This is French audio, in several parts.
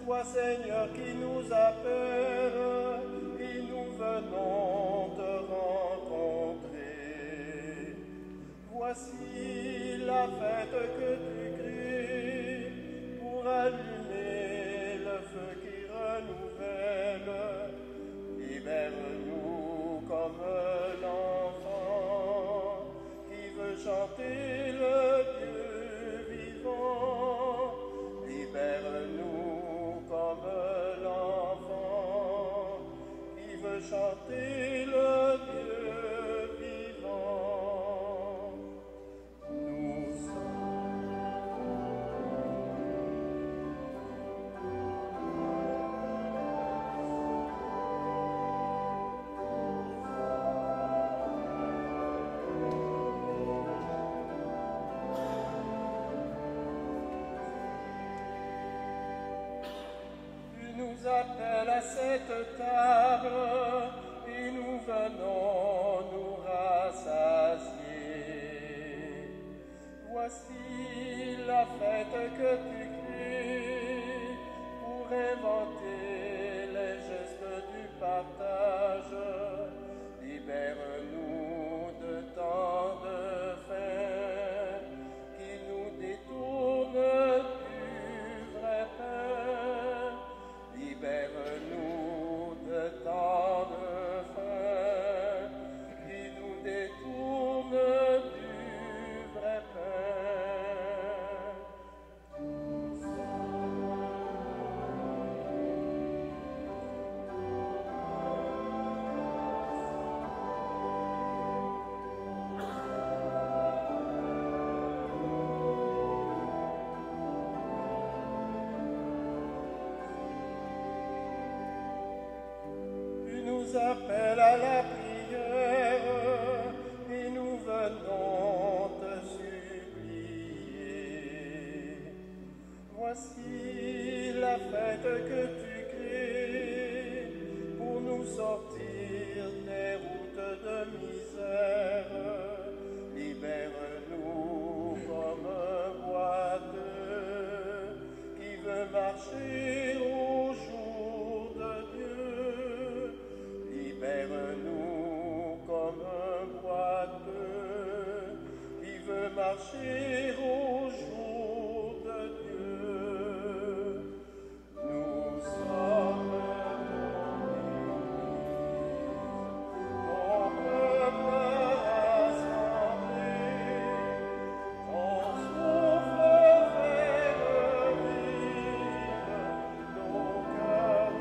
toi Seigneur qui nous appelles, et nous venons te rencontrer. Voici la fête que tu crées pour allumer le feu qui renouvelle. Libère-nous comme l'enfant qui veut chanter le Dieu vivant. Libère-nous comme l'enfant qui veut chanter le Dieu vivant. Nous appelle à cette table et nous venons nous rassasier. Voici la fête que tu crées pour inventer les gestes du partage. Libère-nous de tant de faim qui nous détournent du vrai pain. Libère-nous de tant de faim qui nous détournent du vrai pain. Appelle à la prière et nous venons te supplier. Voici la fête que tu crées pour nous sortir des routes de misère. Libère-nous comme un boiteux qui veut marcher au jour de Dieu. Libère-nous comme un boiteux qui veut marcher au jour de Dieu. Nous sommes ton peuple rassemblé, ton souffle fait revivre nos cœurs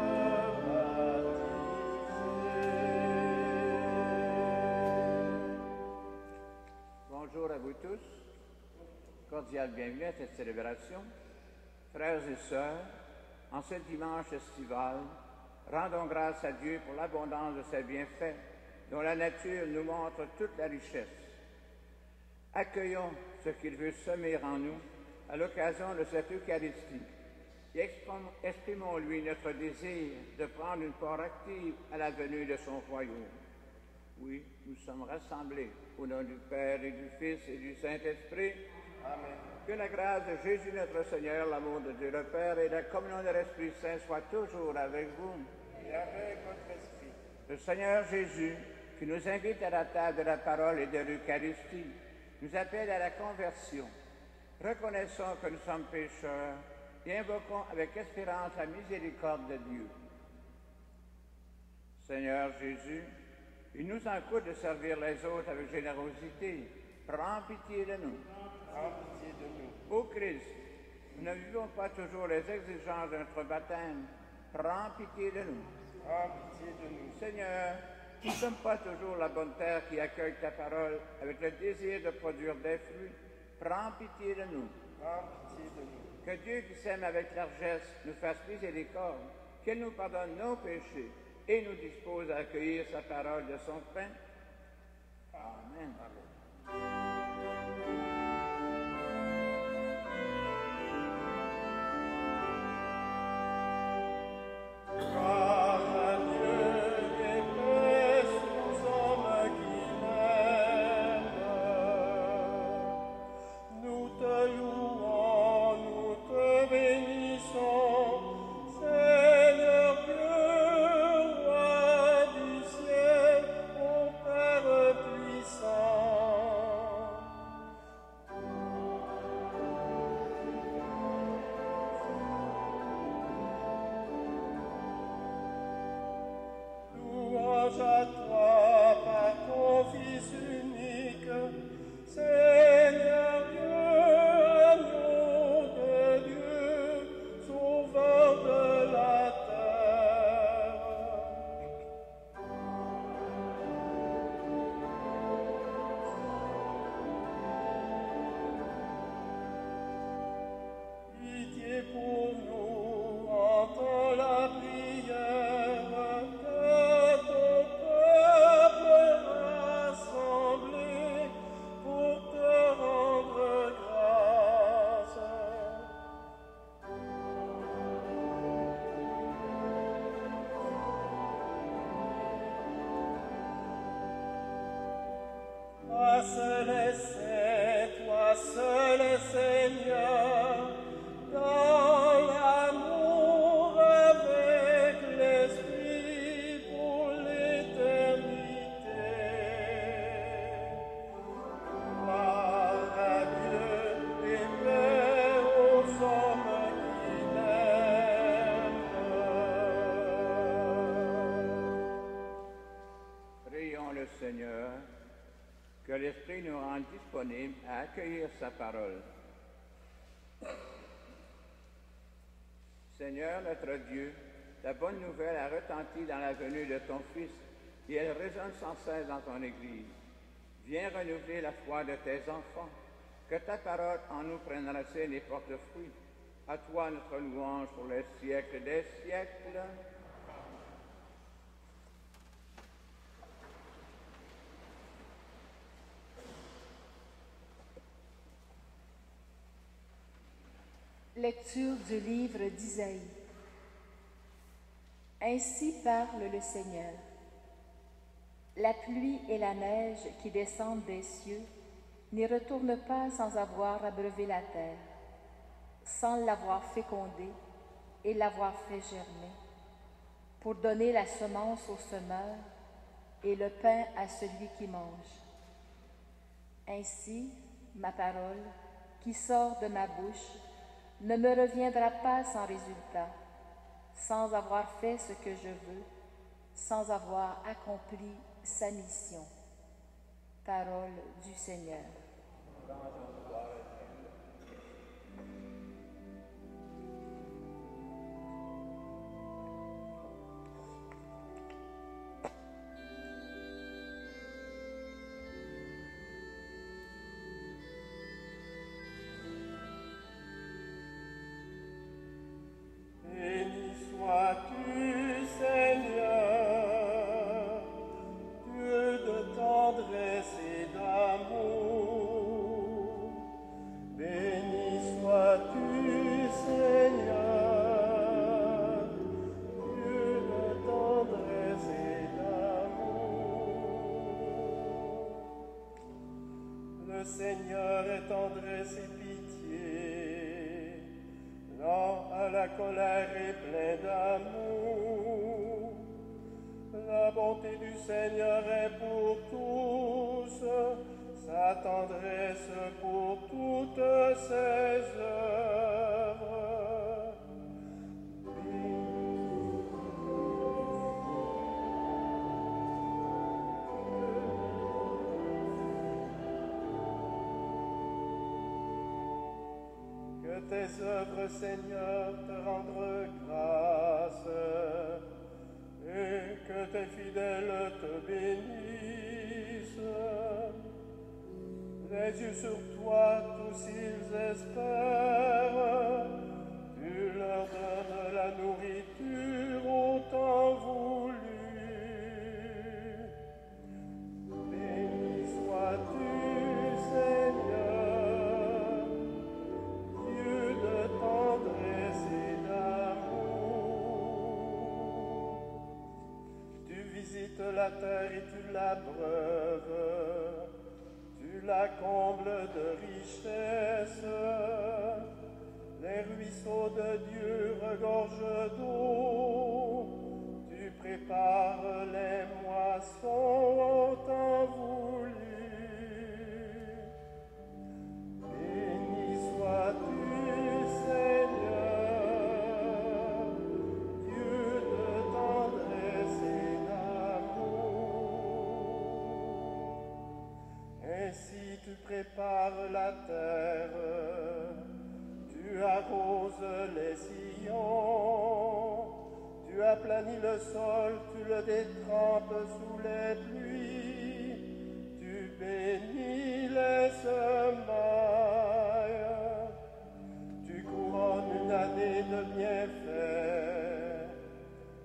baptisés. Bonjour à vous tous, cordial bienvenue à cette célébration. Frères et sœurs, en ce dimanche estival, rendons grâce à Dieu pour l'abondance de ses bienfaits, dont la nature nous montre toute la richesse. Accueillons ce qu'il veut semer en nous à l'occasion de cette Eucharistie et exprimons-lui notre désir de prendre une part active à la venue de son royaume. Oui, nous sommes rassemblés au nom du Père et du Fils et du Saint-Esprit. Amen. Que la grâce de Jésus notre Seigneur, l'amour de Dieu le Père et la communion de l'Esprit Saint soient toujours avec vous. Et avec votre esprit. Le Seigneur Jésus, qui nous invite à la table de la parole et de l'Eucharistie, nous appelle à la conversion. Reconnaissons que nous sommes pécheurs et invoquons avec espérance la miséricorde de Dieu. Seigneur Jésus, il nous encourage de servir les autres avec générosité. Prends pitié de nous. Prends pitié de nous. Ô Christ, nous ne vivons pas toujours les exigences de notre baptême. Prends pitié de nous. Prends pitié de nous. Seigneur, nous ne sommes pas toujours la bonne terre qui accueille ta parole avec le désir de produire des fruits. Prends pitié de nous. Prends pitié de nous. Que Dieu qui s'aime avec largesse nous fasse miséricorde, qu'il nous pardonne nos péchés et nous dispose à accueillir sa parole de son pain. Amen. Amen. Nous te louons, nous te bénissons, louange à toi par ton Fils unique, Seigneur Dieu, agneau de Dieu, sauveur de la terre. Pitié pour nous, entends la prière de ton peuple rassemblé pour te rendre grâce. Toi seul est saint, toi seul est Seigneur, dans l'amour avec l'Esprit pour l'éternité. Gloire à Dieu et paix aux hommes qui l'aiment. Prions le Seigneur, que l'Esprit nous rende disponibles à accueillir sa parole. Seigneur notre Dieu, ta bonne nouvelle a retenti dans la venue de ton Fils et elle résonne sans cesse dans ton Église. Viens renouveler la foi de tes enfants, que ta parole en nous prenne racine et porte fruit. À toi notre louange pour les siècles des siècles. Lecture du livre d'Isaïe. Ainsi parle le Seigneur. La pluie et la neige qui descendent des cieux n'y retournent pas sans avoir abreuvé la terre, sans l'avoir fécondée et l'avoir fait germer, pour donner la semence au semeur et le pain à celui qui mange. Ainsi, ma parole, qui sort de ma bouche, ne me reviendra pas sans résultat, sans avoir fait ce que je veux, sans avoir accompli sa mission. Parole du Seigneur. Béni sois-tu, Seigneur, Dieu de tendresse et d'amour. Béni sois-tu, Seigneur, Dieu de tendresse et d'amour. Le Seigneur est tendresse et pitié, lent à la colère et plein d'amour. La bonté du Seigneur est pour tous, sa tendresse pour toutes ses œuvres. Que tes œuvres, Seigneur, te rendent grâce, et que tes fidèles te bénissent. Les yeux sur toi, tous ils espèrent, tu leur donnes la nourriture au temps voulu. Béni sois-tu, Seigneur, Dieu de tendresse et d'amour. Tu visites la terre et tu l'abreuves, tu la combles de richesses. Les ruisseaux de Dieu regorgent d'eau, tu prépares les moissons au temps voulu. Béni sois-tu, Seigneur, Dieu de tendresse et d'amour. prépares la terre, tu arroses les sillons, tu aplanis le sol, tu le détrempes sous les pluies, tu bénis les semailles, tu couronnes une année de bienfaits,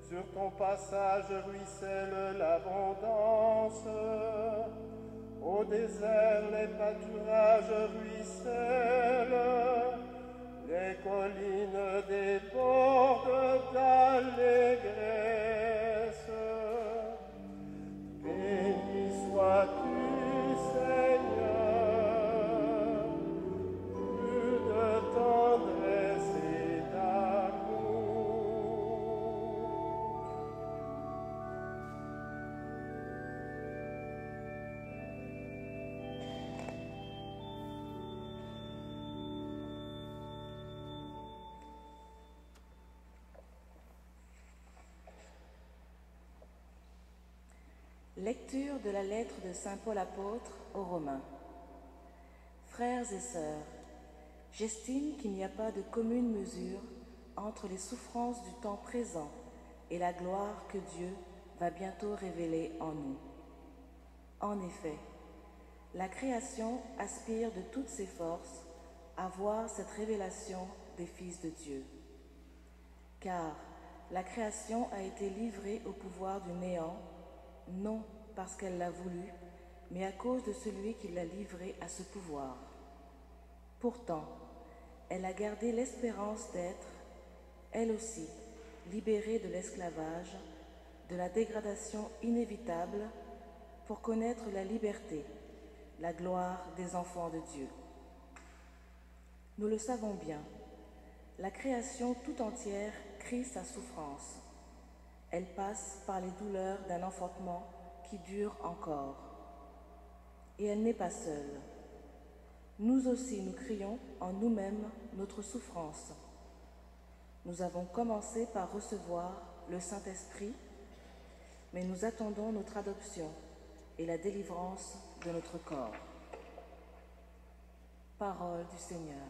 sur ton passage ruisselle l'abondance, au désert les pâturages ruissellent, les collines débordent d'allégresse. Béni sois-tu, Seigneur, plus de tendresse et d'amour. Lecture de la lettre de Saint Paul apôtre aux Romains. Frères et sœurs, j'estime qu'il n'y a pas de commune mesure entre les souffrances du temps présent et la gloire que Dieu va bientôt révéler en nous. En effet, la création aspire de toutes ses forces à voir cette révélation des fils de Dieu. Car la création a été livrée au pouvoir du néant, non parce qu'elle l'a voulu, mais à cause de celui qui l'a livrée à ce pouvoir. Pourtant, elle a gardé l'espérance d'être, elle aussi, libérée de l'esclavage, de la dégradation inévitable, pour connaître la liberté, la gloire des enfants de Dieu. Nous le savons bien, la création tout entière crie sa souffrance. Elle passe par les douleurs d'un enfantement qui dure encore. Et elle n'est pas seule. Nous aussi, nous crions en nous-mêmes notre souffrance. Nous avons commencé par recevoir le Saint-Esprit, mais nous attendons notre adoption et la délivrance de notre corps. Parole du Seigneur.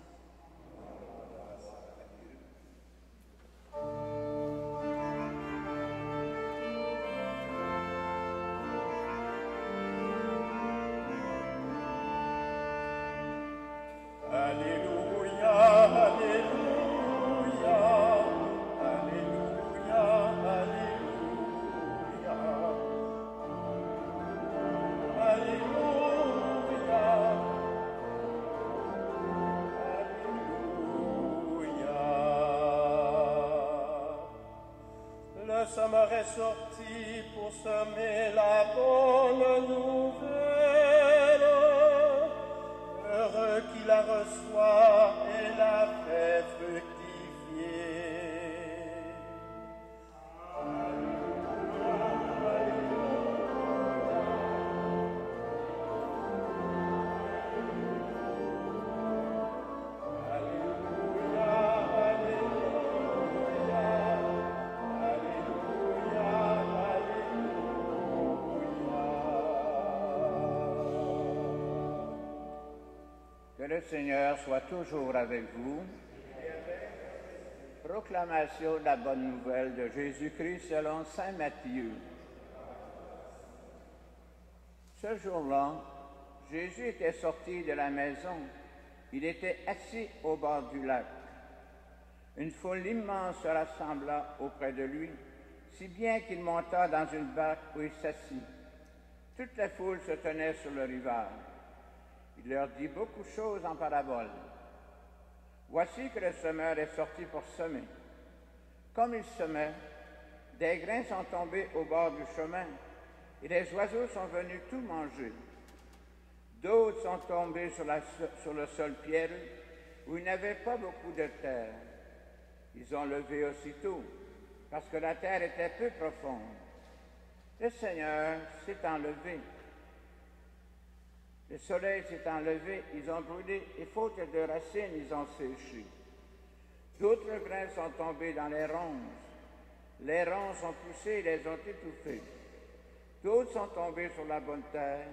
Le semeur est sorti pour semer la bonne nouvelle. Heureux qui la reçoit et la fait fructifier. Que le Seigneur soit toujours avec vous. Proclamation de la bonne nouvelle de Jésus-Christ selon saint Matthieu. Ce jour-là, Jésus était sorti de la maison. Il était assis au bord du lac. Une foule immense se rassembla auprès de lui, si bien qu'il monta dans une barque où il s'assit. Toute la foule se tenait sur le rivage. Il leur dit beaucoup de choses en parabole. Voici que le semeur est sorti pour semer. Comme il semait, des grains sont tombés au bord du chemin, et les oiseaux sont venus tout manger. D'autres sont tombés sur le sol pierreux, où il n'y avait pas beaucoup de terre. Ils ont levé aussitôt, parce que la terre était peu profonde. Le Seigneur s'est enlevé. Le soleil s'est enlevé, ils ont brûlé, et faute de racines, ils ont séché. D'autres grains sont tombés dans les ronces. Les ronces ont poussé et les ont étouffés. D'autres sont tombés sur la bonne terre,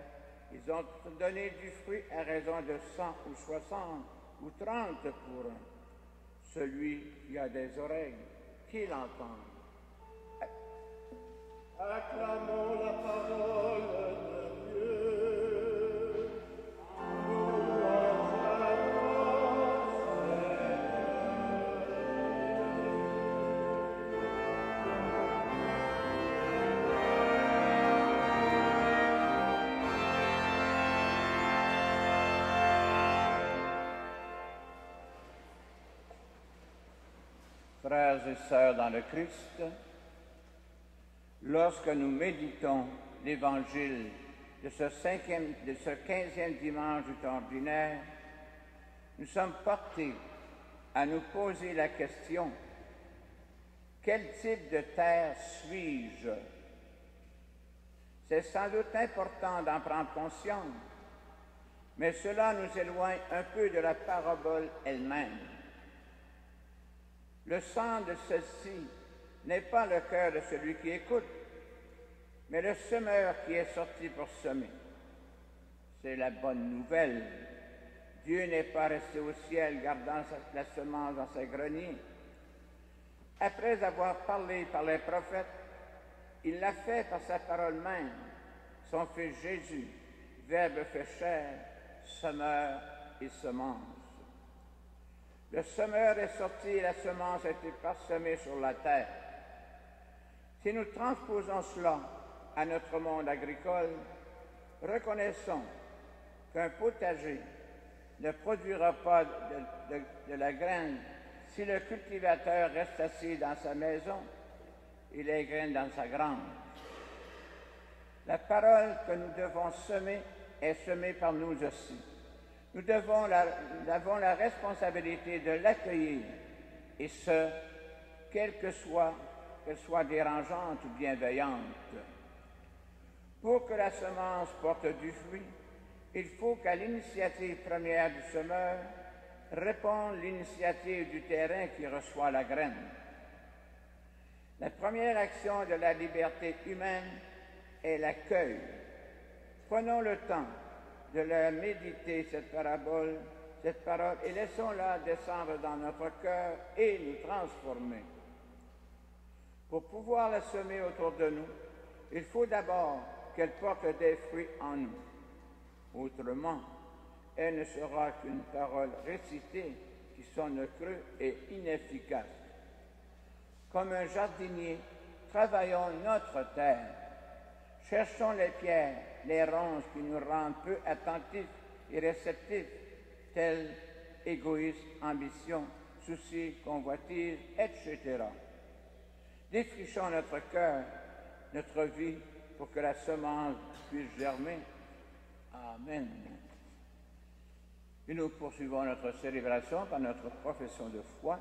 Ils ont donné du fruit à raison de 100 ou 60 ou 30 pour un. Celui qui a des oreilles, qu'il entende. Acclamons la parole de Dieu. Louange à toi, Frères et sœurs dans le Christ, lorsque nous méditons l'évangile de ce 15e dimanche du temps ordinaire, nous sommes portés à nous poser la question: quel type de terre suis-je? C'est sans doute important d'en prendre conscience, mais cela nous éloigne un peu de la parabole elle-même. Le centre de celle-ci n'est pas le cœur de celui qui écoute, mais le semeur qui est sorti pour semer. C'est la bonne nouvelle. Dieu n'est pas resté au ciel gardant la semence dans ses greniers. Après avoir parlé par les prophètes, il l'a fait par sa parole même, son Fils Jésus, Verbe fait chair, semeur et semence. Le semeur est sorti et la semence a été parsemée sur la terre. Si nous transposons cela à notre monde agricole, reconnaissons qu'un potager ne produira pas de la graine si le cultivateur reste assis dans sa maison et les graines dans sa grange. La parole que nous devons semer est semée par nous aussi. Nous avons la responsabilité de l'accueillir, et ce, qu'elle soit dérangeante ou bienveillante. Pour que la semence porte du fruit, il faut qu'à l'initiative première du semeur réponde l'initiative du terrain qui reçoit la graine. La première action de la liberté humaine est l'accueil. Prenons le temps de la méditer, cette parole, et laissons-la descendre dans notre cœur et nous transformer. Pour pouvoir la semer autour de nous, il faut d'abord qu'elle porte des fruits en nous. Autrement, elle ne sera qu'une parole récitée qui sonne creux et inefficace. Comme un jardinier, travaillons notre terre. Cherchons les pierres, les ronces qui nous rendent peu attentifs et réceptifs, tels égoïsme, ambition, souci, convoitise, etc. Défrichons notre cœur, notre vie, pour que la semence puisse germer. Amen. Et nous poursuivons notre célébration par notre profession de foi.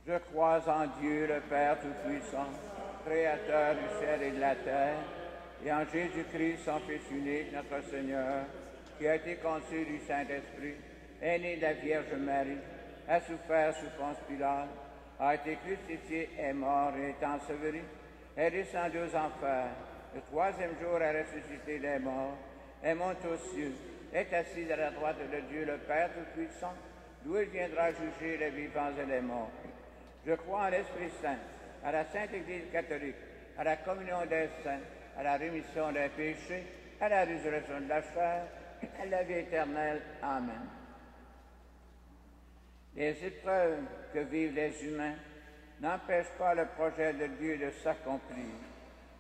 Je crois en Dieu, le Père Tout-Puissant, Créateur du ciel et de la terre, et en Jésus-Christ, son Fils unique, notre Seigneur, qui a été conçu du Saint-Esprit, est né de la Vierge Marie, a souffert sous Ponce Pilate, a été crucifié, est mort et est enseveli, est descendu aux enfers, le troisième jour est ressuscité des morts, est monté aux cieux, est assis à la droite de Dieu le Père Tout-Puissant, d'où il viendra juger les vivants et les morts. Je crois en l'Esprit Saint, à la Sainte Église catholique, à la communion des saints, à la rémission des péchés, à la résurrection de la chair, à la vie éternelle. Amen. Les épreuves que vivent les humains n'empêchent pas le projet de Dieu de s'accomplir.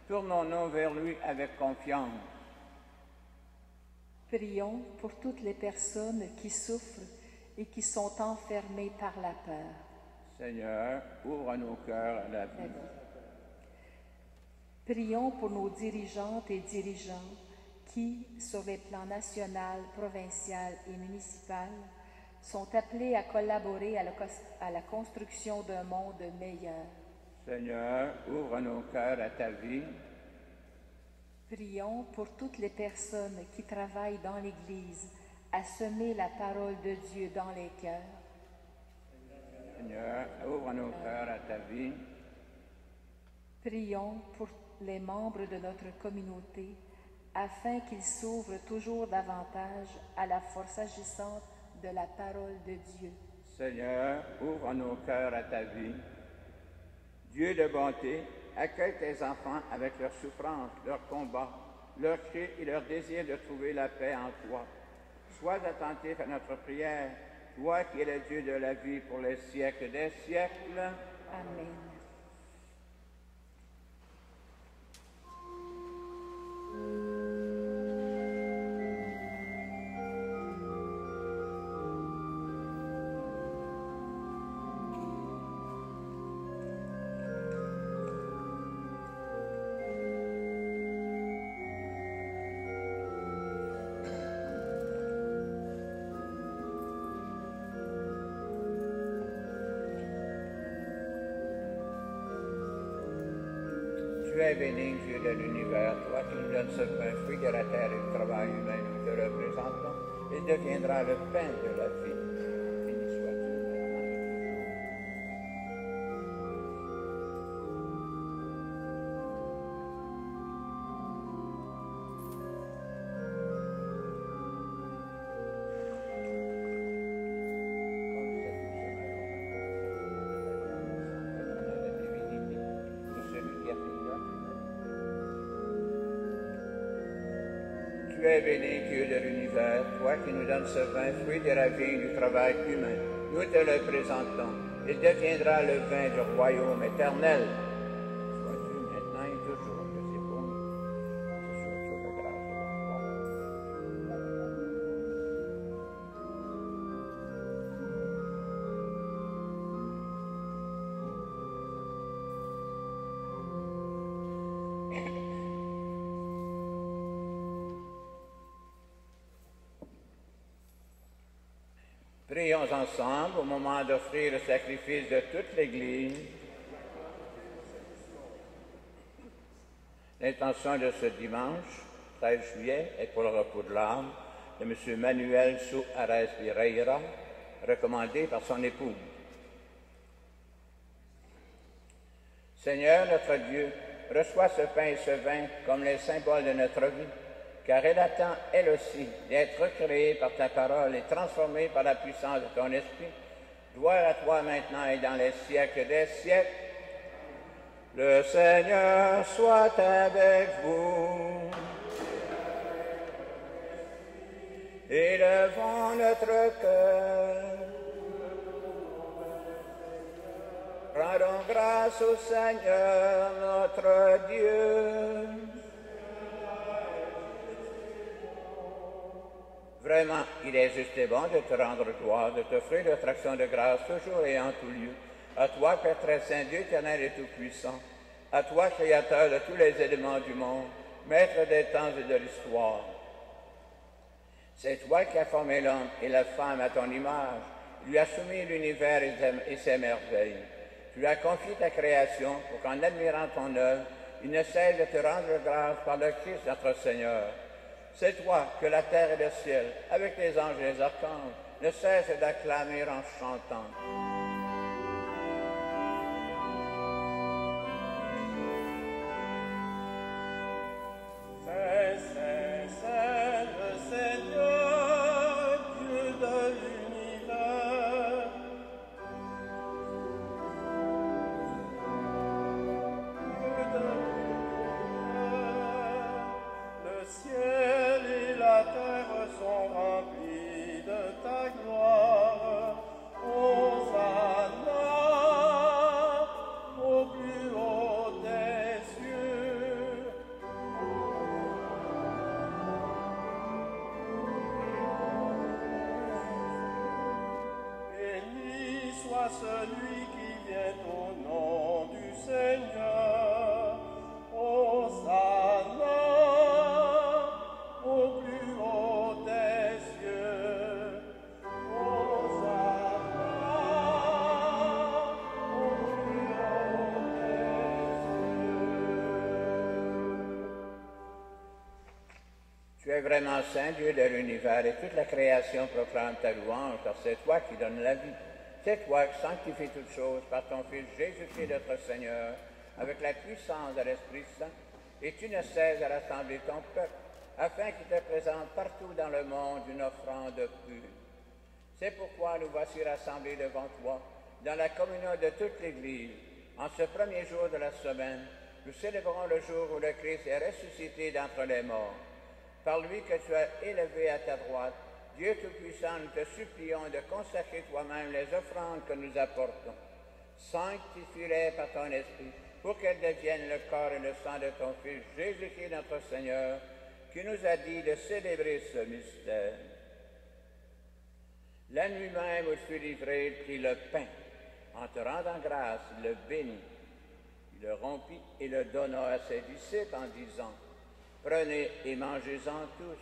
Tournons-nous vers lui avec confiance. Prions pour toutes les personnes qui souffrent et qui sont enfermées par la peur. Seigneur, ouvre nos cœurs à la vie. Prions pour nos dirigeantes et dirigeants qui, sur les plans national, provincial et municipal, sont appelés à collaborer à la construction d'un monde meilleur. Seigneur, ouvre nos cœurs à ta vie. Prions pour toutes les personnes qui travaillent dans l'Église à semer la parole de Dieu dans les cœurs. Seigneur, ouvre nos cœurs à ta vie. Prions pour les membres de notre communauté afin qu'il s'ouvre toujours davantage à la force agissante de la parole de Dieu. Seigneur, ouvre nos cœurs à ta vie. Dieu de bonté, accueille tes enfants avec leurs souffrances, leurs combats, leurs cris et leur désir de trouver la paix en toi. Sois attentif à notre prière, toi qui es le Dieu de la vie pour les siècles des siècles. Amen. Tu es béni, Dieu de l'univers, toi qui nous donnes ce pain, fruit de la terre et du travail humain, nous te représentons. Il deviendra le pain de la vie. Béni sois-tu maintenant. Tu es béni, Dieu de l'univers, toi qui nous donnes ce vin, fruit de la vie et du travail humain. Nous te le présentons. Il deviendra le vin du royaume éternel. Sois-tu maintenant et toujours, que c'est pour nous. C'est sur la grâce de Prions ensemble au moment d'offrir le sacrifice de toute l'Église. L'intention de ce dimanche, 13 juillet, est pour le repos de l'âme de M. Manuel Suárez Pereira, recommandé par son épouse. Seigneur notre Dieu, reçois ce pain et ce vin comme les symboles de notre vie, car elle attend, elle aussi, d'être recréée par ta parole et transformée par la puissance de ton esprit. Gloire à toi maintenant et dans les siècles des siècles. Le Seigneur soit avec vous. Élevons notre cœur. Rendons grâce au Seigneur notre Dieu. Vraiment, il est juste et bon de te rendre gloire, de t'offrir notre action de grâce toujours et en tout lieu. À toi, Père très saint, Dieu éternel et tout-puissant. À toi, Créateur de tous les éléments du monde, Maître des temps et de l'histoire. C'est toi qui as formé l'homme et la femme à ton image, lui as soumis l'univers et ses merveilles. Tu lui as confié ta création pour qu'en admirant ton œuvre, il ne cesse de te rendre grâce par le Christ notre Seigneur. C'est toi que la terre et le ciel, avec les anges et les archanges, ne cessent d'acclamer en chantant. Celui qui vient au nom du Seigneur, Hosanna au plus haut des cieux, Hosanna au plus haut des cieux. Tu es vraiment saint, Dieu de l'univers, et toute la création proclame ta louange, car c'est toi qui donnes la vie. C'est toi qui sanctifies toutes choses par ton Fils Jésus-Christ notre Seigneur, avec la puissance de l'Esprit Saint, et tu ne cesses de rassembler ton peuple afin qu'il te présente partout dans le monde une offrande pure. C'est pourquoi nous voici rassemblés devant toi, dans la communion de toute l'Église. En ce premier jour de la semaine, nous célébrons le jour où le Christ est ressuscité d'entre les morts. Par lui que tu as élevé à ta droite, Dieu Tout-Puissant, nous te supplions de consacrer toi-même les offrandes que nous apportons. Sanctifie-les par ton esprit, pour qu'elles deviennent le corps et le sang de ton Fils, Jésus-Christ notre Seigneur, qui nous a dit de célébrer ce mystère. La nuit même où il fut livré, il prit le pain. En te rendant grâce, il le bénit. Il le rompit et le donna à ses disciples en disant, « Prenez et mangez-en tous.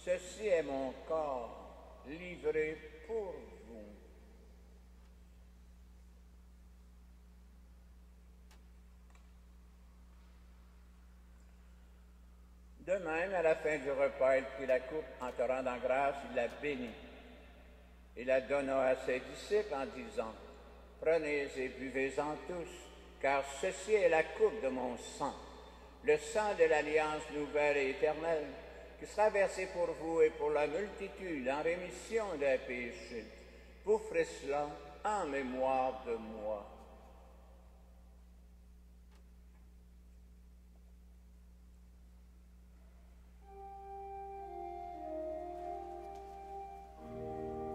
Ceci est mon corps, livré pour vous. » De même, à la fin du repas, il prit la coupe, en te rendant grâce, il la bénit. Il la donna à ses disciples en disant, « Prenez et buvez-en tous, car ceci est la coupe de mon sang, le sang de l'alliance nouvelle et éternelle, qui sera versé pour vous et pour la multitude en rémission des péchés. Vous ferez cela en mémoire de moi. »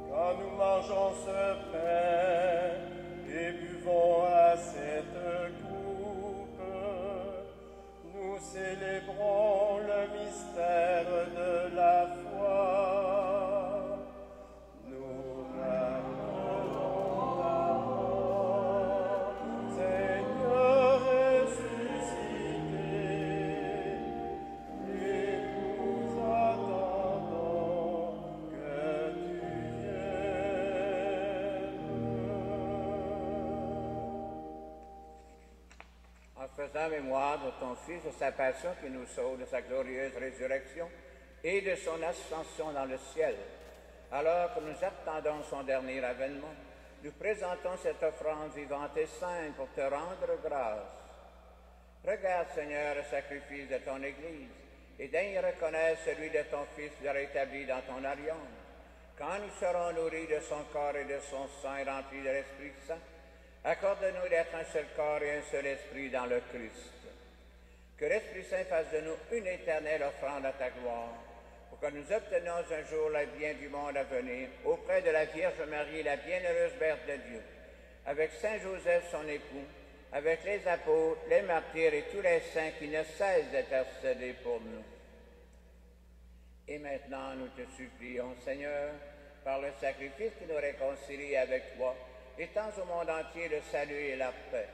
Quand nous mangeons ce pain et buvons à cette coupe, nous célébrons le mystère de la foi. Nous rappelons ta mort, Seigneur ressuscité, et nous attendons que tu En faisant mémoire de ton Fils, de sa passion qui nous sauve, de sa glorieuse résurrection et de son ascension dans le ciel, alors que nous attendons son dernier avènement, nous présentons cette offrande vivante et sainte pour te rendre grâce. Regarde, Seigneur, le sacrifice de ton Église et daigne reconnaître celui de ton Fils rétabli dans ton alliance. Quand nous serons nourris de son corps et de son sang et remplis de l'Esprit Saint, accorde-nous d'être un seul corps et un seul esprit dans le Christ. Que l'Esprit Saint fasse de nous une éternelle offrande à ta gloire, pour que nous obtenions un jour le bien du monde à venir, auprès de la Vierge Marie, la bienheureuse Mère de Dieu, avec Saint Joseph, son époux, avec les apôtres, les martyrs et tous les saints qui ne cessent d'intercéder pour nous. Et maintenant, nous te supplions, Seigneur, par le sacrifice qui nous réconcilie avec toi, étends au monde entier le salut et la paix.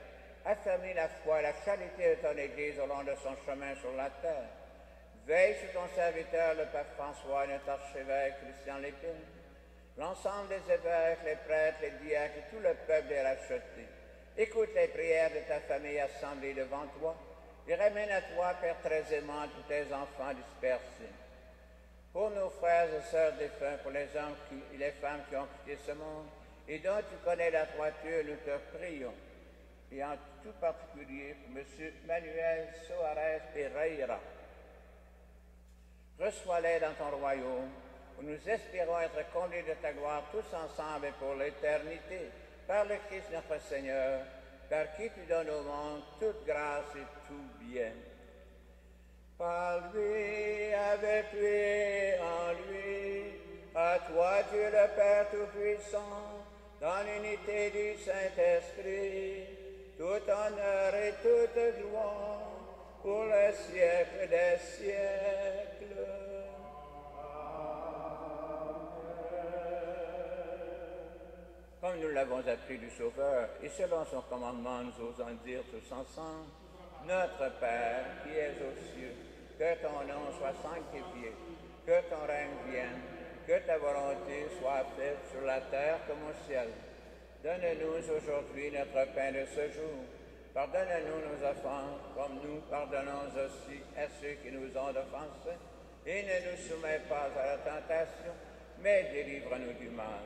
Affermis la foi et la charité de ton Église au long de son chemin sur la terre. Veille sur ton serviteur, le Pape François, notre archevêque Christian Lépine, l'ensemble des évêques, les prêtres, les diacres et tout le peuple est racheté. Écoute les prières de ta famille assemblée devant toi et ramène à toi, Père très aimant, tous tes enfants dispersés. Pour nos frères et sœurs défunts, pour les hommes et les femmes qui ont quitté ce monde, et dont tu connais la droiture, nous te prions. Et en tout particulier pour M. Manuel Soares Pereira. Reçois-les dans ton royaume, où nous espérons être comblés de ta gloire tous ensemble et pour l'éternité, par le Christ notre Seigneur, par qui tu donnes au monde toute grâce et tout bien. Par lui, avec lui, en lui, à toi Dieu le Père Tout-Puissant, dans l'unité du Saint-Esprit, tout honneur et toute gloire, pour le siècle des siècles. Comme nous l'avons appris du Sauveur, et selon son commandement, nous osons dire tous ensemble, Notre Père qui es aux cieux, que ton nom soit sanctifié, que ton règne vienne, que ta volonté soit faite sur la terre comme au ciel. Donne-nous aujourd'hui notre pain de ce jour. Pardonne-nous nos offenses, comme nous pardonnons aussi à ceux qui nous ont offensés. Et ne nous soumets pas à la tentation, mais délivre-nous du mal.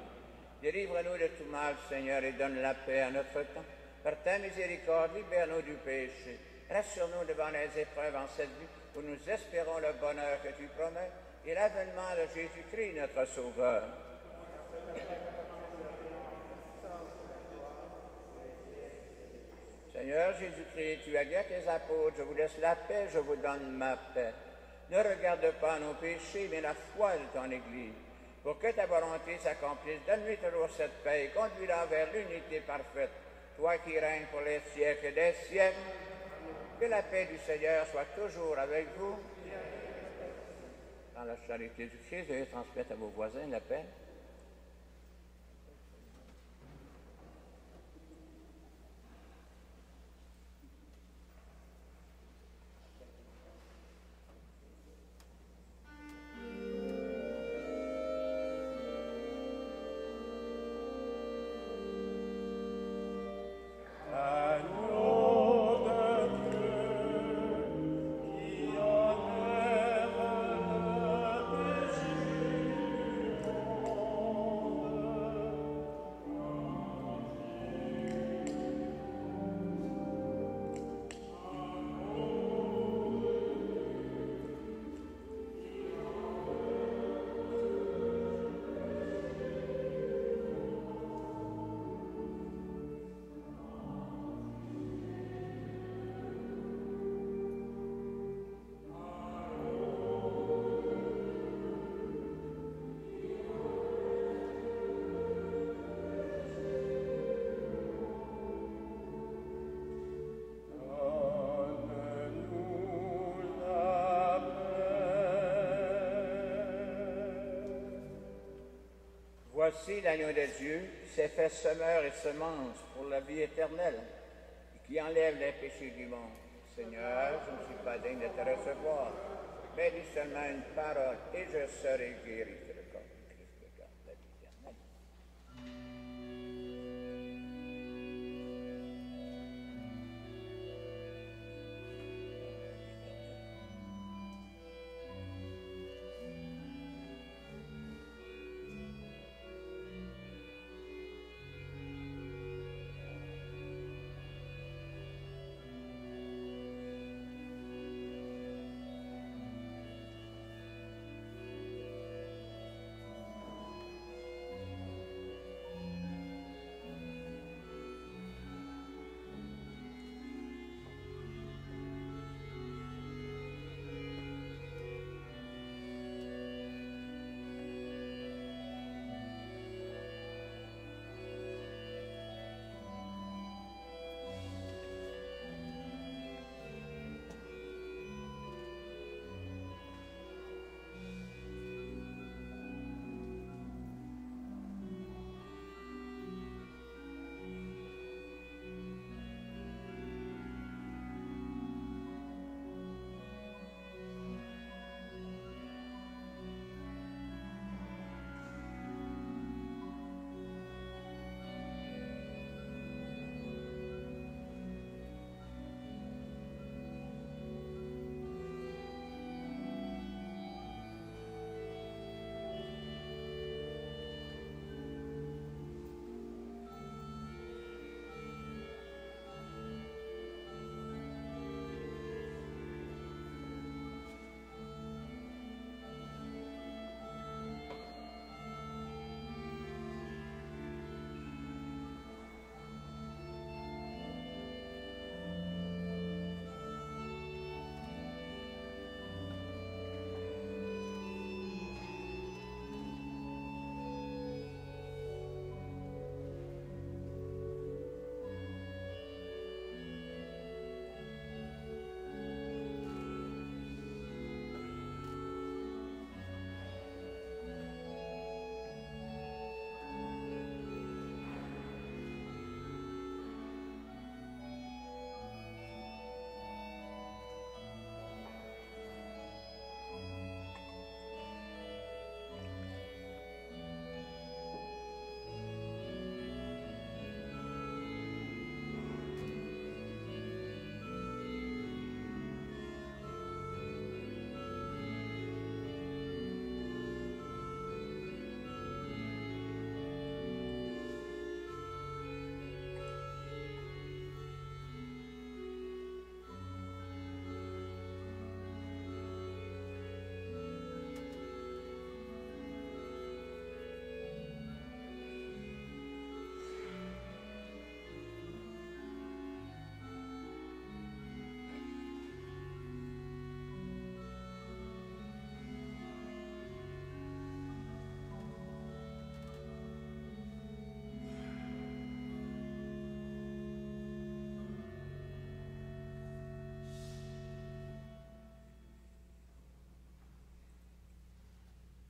Délivre-nous de tout mal, Seigneur, et donne la paix à notre temps. Par ta miséricorde, libère-nous du péché Rassure-nous devant les épreuves en cette vie où nous espérons le bonheur que tu promets et l'avènement de Jésus-Christ, notre Sauveur. Seigneur Jésus-Christ, tu as dit à tes apôtres, je vous laisse la paix, je vous donne ma paix. Ne regarde pas nos péchés, mais la foi de ton Église. Pour que ta volonté s'accomplisse, donne-lui toujours cette paix et conduis-la vers l'unité parfaite. Toi qui règnes pour les siècles des siècles, que la paix du Seigneur soit toujours avec vous. Dans la charité du Christ, veuillez transmettre à vos voisins la paix. Voici l'agneau de Dieu qui s'est fait semeur et semence pour la vie éternelle et qui enlève les péchés du monde. Seigneur, je ne suis pas digne de te recevoir, mais dis seulement une parole et je serai guéri. C'est le corps du Christ qui garde la vie éternelle.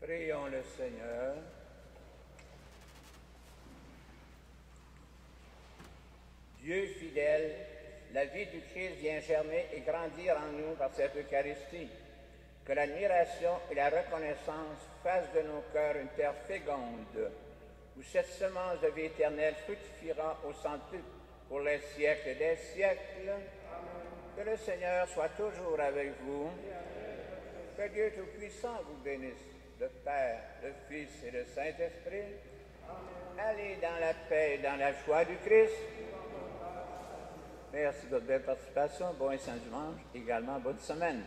Prions le Seigneur. Dieu fidèle, la vie du Christ vient germer et grandir en nous par cette Eucharistie. Que l'admiration et la reconnaissance fassent de nos cœurs une terre féconde, où cette semence de vie éternelle fructifiera au centuple pour les siècles des siècles. Amen. Que le Seigneur soit toujours avec vous. Que Dieu Tout-Puissant vous bénisse, le Père, le Fils et le Saint-Esprit. Allez dans la paix et dans la joie du Christ. Merci de votre belle participation. Bon et saint dimanche. Également, bonne semaine.